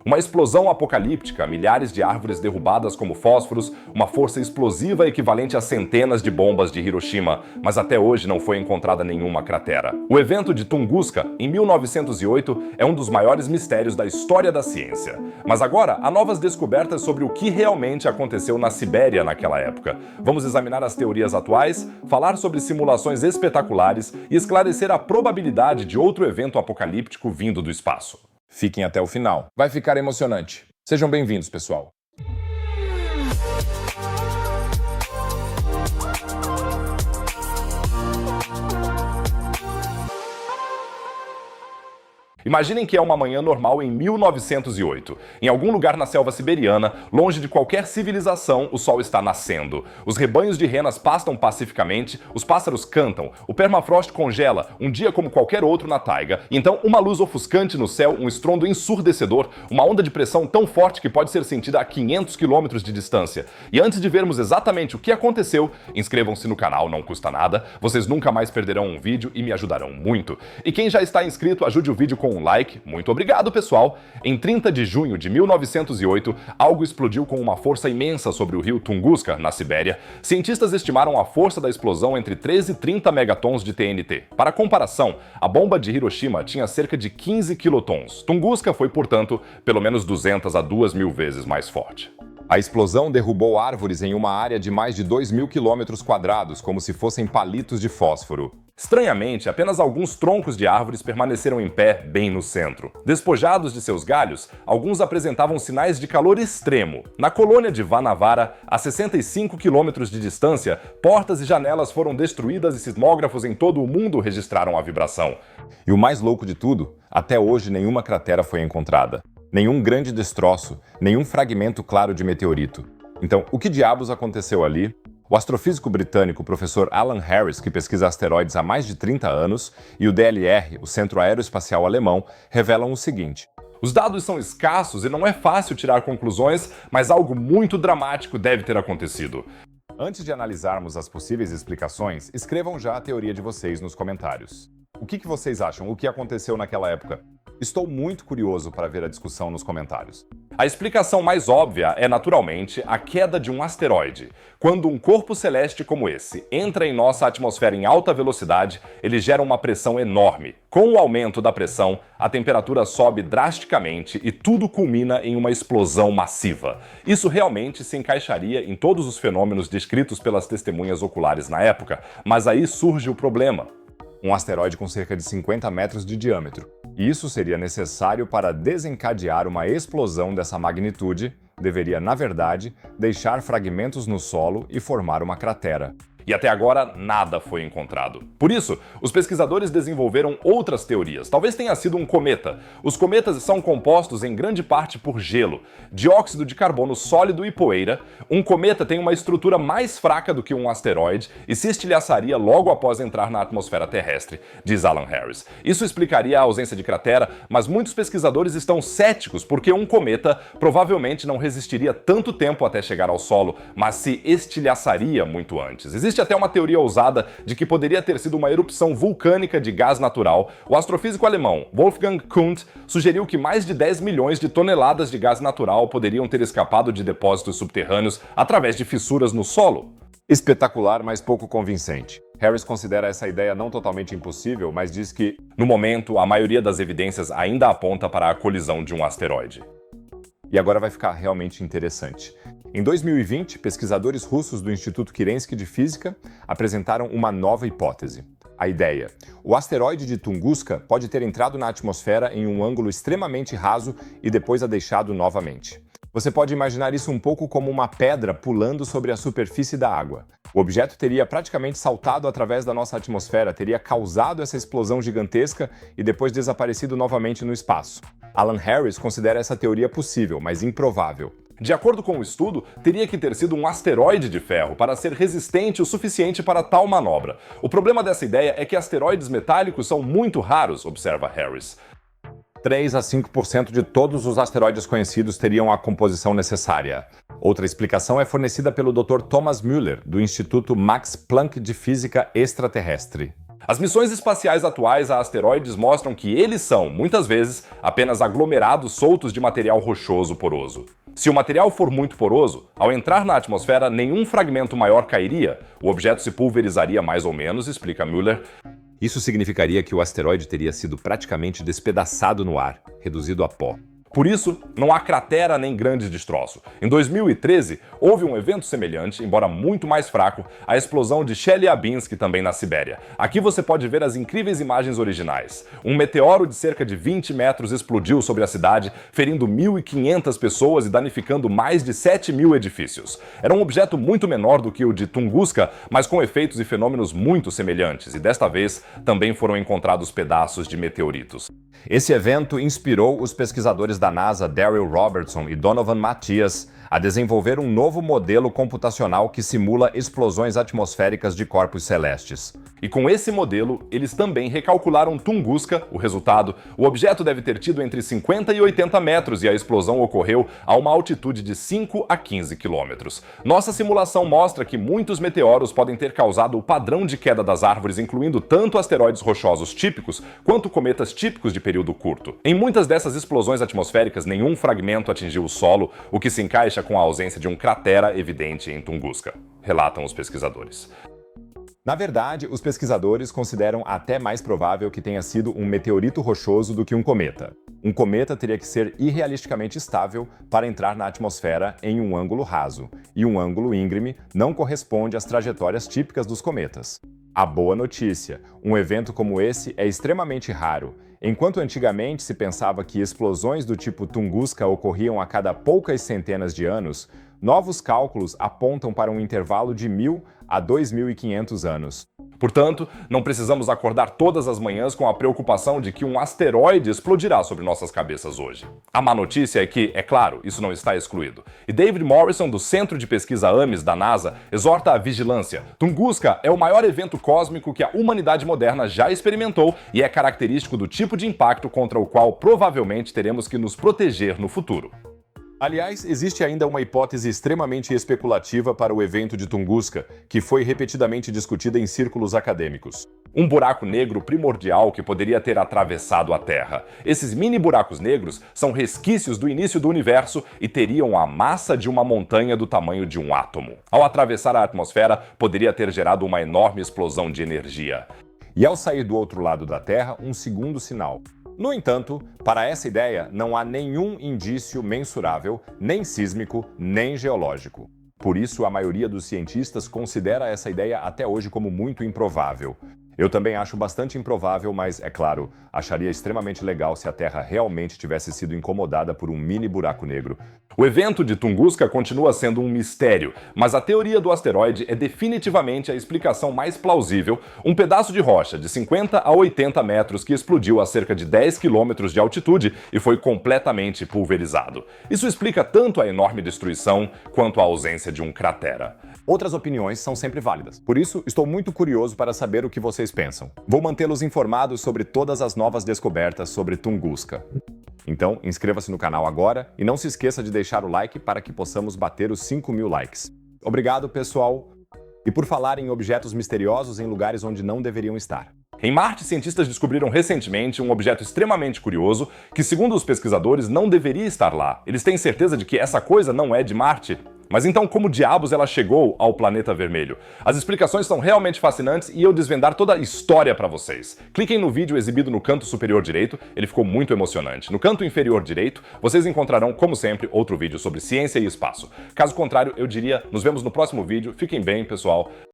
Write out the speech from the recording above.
Uma explosão apocalíptica, milhares de árvores derrubadas como fósforos, uma força explosiva equivalente a centenas de bombas de Hiroshima, mas até hoje não foi encontrada nenhuma cratera. O evento de Tunguska, em 1908, é um dos maiores mistérios da história da ciência. Mas agora, há novas descobertas sobre o que realmente aconteceu na Sibéria naquela época. Vamos examinar as teorias atuais, falar sobre simulações espetaculares e esclarecer a probabilidade de outro evento apocalíptico vindo do espaço. Fiquem até o final. Vai ficar emocionante. Sejam bem-vindos, pessoal. Imaginem que é uma manhã normal em 1908. Em algum lugar na selva siberiana, longe de qualquer civilização, o sol está nascendo. Os rebanhos de renas pastam pacificamente, os pássaros cantam, o permafrost congela, um dia como qualquer outro na taiga. E então, uma luz ofuscante no céu, um estrondo ensurdecedor, uma onda de pressão tão forte que pode ser sentida a 500 quilômetros de distância. E antes de vermos exatamente o que aconteceu, inscrevam-se no canal, não custa nada. Vocês nunca mais perderão um vídeo e me ajudarão muito. E quem já está inscrito, ajude o vídeo com um like. Muito obrigado, pessoal! Em 30 de junho de 1908, algo explodiu com uma força imensa sobre o rio Tunguska, na Sibéria. Cientistas estimaram a força da explosão entre 13 e 30 megatons de TNT. Para comparação, a bomba de Hiroshima tinha cerca de 15 quilotons. Tunguska foi, portanto, pelo menos 200 a 2.000 vezes mais forte. A explosão derrubou árvores em uma área de mais de 2.000 quilômetros quadrados, como se fossem palitos de fósforo. Estranhamente, apenas alguns troncos de árvores permaneceram em pé bem no centro. Despojados de seus galhos, alguns apresentavam sinais de calor extremo. Na colônia de Vanavara, a 65 quilômetros de distância, portas e janelas foram destruídas e sismógrafos em todo o mundo registraram a vibração. E o mais louco de tudo, até hoje nenhuma cratera foi encontrada. Nenhum grande destroço, nenhum fragmento claro de meteorito. Então, o que diabos aconteceu ali? O astrofísico britânico professor Alan Harris, que pesquisa asteroides há mais de 30 anos, e o DLR, o Centro Aeroespacial Alemão, revelam o seguinte: os dados são escassos e não é fácil tirar conclusões, mas algo muito dramático deve ter acontecido. Antes de analisarmos as possíveis explicações, escrevam já a teoria de vocês nos comentários. O que vocês acham? O que aconteceu naquela época? Estou muito curioso para ver a discussão nos comentários. A explicação mais óbvia é, naturalmente, a queda de um asteroide. Quando um corpo celeste como esse entra em nossa atmosfera em alta velocidade, ele gera uma pressão enorme. Com o aumento da pressão, a temperatura sobe drasticamente e tudo culmina em uma explosão massiva. Isso realmente se encaixaria em todos os fenômenos descritos pelas testemunhas oculares na época, mas aí surge o problema. Um asteroide com cerca de 50 metros de diâmetro. E isso seria necessário para desencadear uma explosão dessa magnitude, deveria, na verdade, deixar fragmentos no solo e formar uma cratera. E até agora, nada foi encontrado. Por isso, os pesquisadores desenvolveram outras teorias. Talvez tenha sido um cometa. Os cometas são compostos em grande parte por gelo, dióxido de carbono sólido e poeira. Um cometa tem uma estrutura mais fraca do que um asteroide e se estilhaçaria logo após entrar na atmosfera terrestre, diz Alan Harris. Isso explicaria a ausência de cratera, mas muitos pesquisadores estão céticos porque um cometa provavelmente não resistiria tanto tempo até chegar ao solo, mas se estilhaçaria muito antes. Existe até uma teoria ousada de que poderia ter sido uma erupção vulcânica de gás natural. O astrofísico alemão Wolfgang Kundt sugeriu que mais de 10 milhões de toneladas de gás natural poderiam ter escapado de depósitos subterrâneos através de fissuras no solo. Espetacular, mas pouco convincente. Harris considera essa ideia não totalmente impossível, mas diz que, no momento, a maioria das evidências ainda aponta para a colisão de um asteroide. E agora vai ficar realmente interessante. Em 2020, pesquisadores russos do Instituto Khirensky de Física apresentaram uma nova hipótese. A ideia: o asteroide de Tunguska pode ter entrado na atmosfera em um ângulo extremamente raso e depois a deixado novamente. Você pode imaginar isso um pouco como uma pedra pulando sobre a superfície da água. O objeto teria praticamente saltado através da nossa atmosfera, teria causado essa explosão gigantesca e depois desaparecido novamente no espaço. Alan Harris considera essa teoria possível, mas improvável. De acordo com o estudo, teria que ter sido um asteroide de ferro para ser resistente o suficiente para tal manobra. O problema dessa ideia é que asteroides metálicos são muito raros, observa Harris. 3 a 5% de todos os asteroides conhecidos teriam a composição necessária. Outra explicação é fornecida pelo Dr. Thomas Müller, do Instituto Max Planck de Física Extraterrestre. As missões espaciais atuais a asteroides mostram que eles são, muitas vezes, apenas aglomerados soltos de material rochoso poroso. Se o material for muito poroso, ao entrar na atmosfera, nenhum fragmento maior cairia, o objeto se pulverizaria mais ou menos, explica Mueller. Isso significaria que o asteroide teria sido praticamente despedaçado no ar, reduzido a pó. Por isso, não há cratera nem grande destroço. Em 2013, houve um evento semelhante, embora muito mais fraco, à explosão de Chelyabinsk, também na Sibéria. Aqui você pode ver as incríveis imagens originais. Um meteoro de cerca de 20 metros explodiu sobre a cidade, ferindo 1.500 pessoas e danificando mais de 7.000 edifícios. Era um objeto muito menor do que o de Tunguska, mas com efeitos e fenômenos muito semelhantes, e desta vez também foram encontrados pedaços de meteoritos. Esse evento inspirou os pesquisadores da NASA Daryl Robertson e Donovan Matthias a desenvolver um novo modelo computacional que simula explosões atmosféricas de corpos celestes. E com esse modelo, eles também recalcularam Tunguska. O resultado, o objeto deve ter tido entre 50 e 80 metros e a explosão ocorreu a uma altitude de 5 a 15 quilômetros. Nossa simulação mostra que muitos meteoros podem ter causado o padrão de queda das árvores, incluindo tanto asteroides rochosos típicos quanto cometas típicos de período curto. Em muitas dessas explosões atmosféricas, nenhum fragmento atingiu o solo, o que se encaixa com a ausência de um cratera evidente em Tunguska, relatam os pesquisadores. Na verdade, os pesquisadores consideram até mais provável que tenha sido um meteorito rochoso do que um cometa. Um cometa teria que ser irrealisticamente estável para entrar na atmosfera em um ângulo raso, e um ângulo íngreme não corresponde às trajetórias típicas dos cometas. A boa notícia: um evento como esse é extremamente raro. Enquanto antigamente se pensava que explosões do tipo Tunguska ocorriam a cada poucas centenas de anos, novos cálculos apontam para um intervalo de 1.000 a 2.500 anos. Portanto, não precisamos acordar todas as manhãs com a preocupação de que um asteroide explodirá sobre nossas cabeças hoje. A má notícia é que, é claro, isso não está excluído. E David Morrison, do Centro de Pesquisa AMES da NASA, exorta a vigilância. Tunguska é o maior evento cósmico que a humanidade moderna já experimentou e é característico do tipo de impacto contra o qual provavelmente teremos que nos proteger no futuro. Aliás, existe ainda uma hipótese extremamente especulativa para o evento de Tunguska, que foi repetidamente discutida em círculos acadêmicos. Um buraco negro primordial que poderia ter atravessado a Terra. Esses mini buracos negros são resquícios do início do universo e teriam a massa de uma montanha do tamanho de um átomo. Ao atravessar a atmosfera, poderia ter gerado uma enorme explosão de energia. E ao sair do outro lado da Terra, um segundo sinal. No entanto, para essa ideia não há nenhum indício mensurável, nem sísmico, nem geológico. Por isso, a maioria dos cientistas considera essa ideia até hoje como muito improvável. Eu também acho bastante improvável, mas, é claro, acharia extremamente legal se a Terra realmente tivesse sido incomodada por um mini buraco negro. O evento de Tunguska continua sendo um mistério, mas a teoria do asteroide é definitivamente a explicação mais plausível, um pedaço de rocha de 50 a 80 metros que explodiu a cerca de 10 quilômetros de altitude e foi completamente pulverizado. Isso explica tanto a enorme destruição quanto a ausência de um cratera. Outras opiniões são sempre válidas. Por isso, estou muito curioso para saber o que vocês pensam. Vou mantê-los informados sobre todas as novas descobertas sobre Tunguska. Então, inscreva-se no canal agora e não se esqueça de deixar o like para que possamos bater os 5.000 likes. Obrigado, pessoal! E por falar em objetos misteriosos em lugares onde não deveriam estar. Em Marte, cientistas descobriram recentemente um objeto extremamente curioso que, segundo os pesquisadores, não deveria estar lá. Eles têm certeza de que essa coisa não é de Marte? Mas então, como diabos ela chegou ao planeta vermelho? As explicações são realmente fascinantes e eu desvendar toda a história para vocês. Cliquem no vídeo exibido no canto superior direito, ele ficou muito emocionante. No canto inferior direito, vocês encontrarão, como sempre, outro vídeo sobre ciência e espaço. Caso contrário, eu diria, nos vemos no próximo vídeo. Fiquem bem, pessoal.